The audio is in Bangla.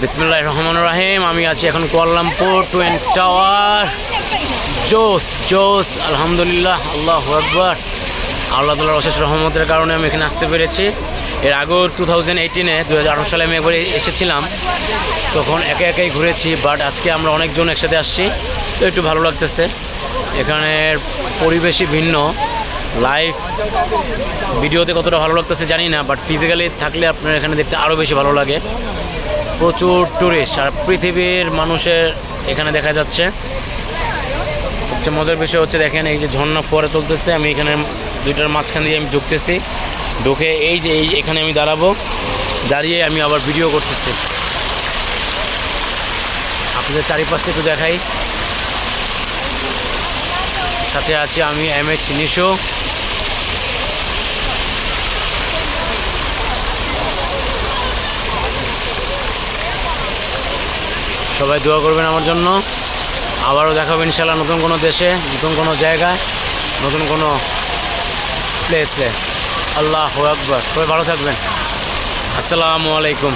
বিসমিল্লাহির রহমানির রহিম। আমি আছি এখন কুয়ালালামপুর টুয়েন টাওয়ার। জোস জোস, আলহামদুলিল্লাহ, আল্লাহু আকবার। আল্লাহ তাআলার অশেষ রহমতের কারণে আমি এখানে আসতে পেরেছি। এর আগেও 2018 সালে আমি একবার এসেছিলাম, তখন একে একাই ঘুরেছি, বাট আজকে আমরা অনেকজন একসাথে আসছি, তো একটু ভালো লাগতেছে। এখানের পরিবেশই ভিন্ন। লাইভ ভিডিওতে কতটা ভালো লাগতেছে জানি না, বাট ফিজিক্যালি থাকলে আপনার এখানে দেখতে আরও বেশি ভালো লাগে। প্রচুর টুরিস্ট আর পৃথিবীর মানুষের এখানে দেখা যাচ্ছে। সবচেয়ে মজার বিষয় হচ্ছে দেখেন, এই যে ঝর্ণা ফোয়ারা চলতেছে, আমি এখানে দুইটার মাঝখান দিয়ে আমি ঢুকতেছি, ঢুকে এই যে এখানে আমি দাঁড়াবো, দাঁড়িয়ে আমি আবার ভিডিও করতেছি। আপনাদের চারিপাশে একটু দেখাই। সাথে আছি আমি MH নিশো। সবাই দোয়া করবেন আমার জন্য। আবারও দেখাবো ইনশাআল্লাহ নতুন কোনো দেশে, নতুন কোনো জায়গায়, নতুন কোনো প্লেসে। আল্লাহু আকবার। সবাই ভালো থাকবেন। আসসালামু আলাইকুম।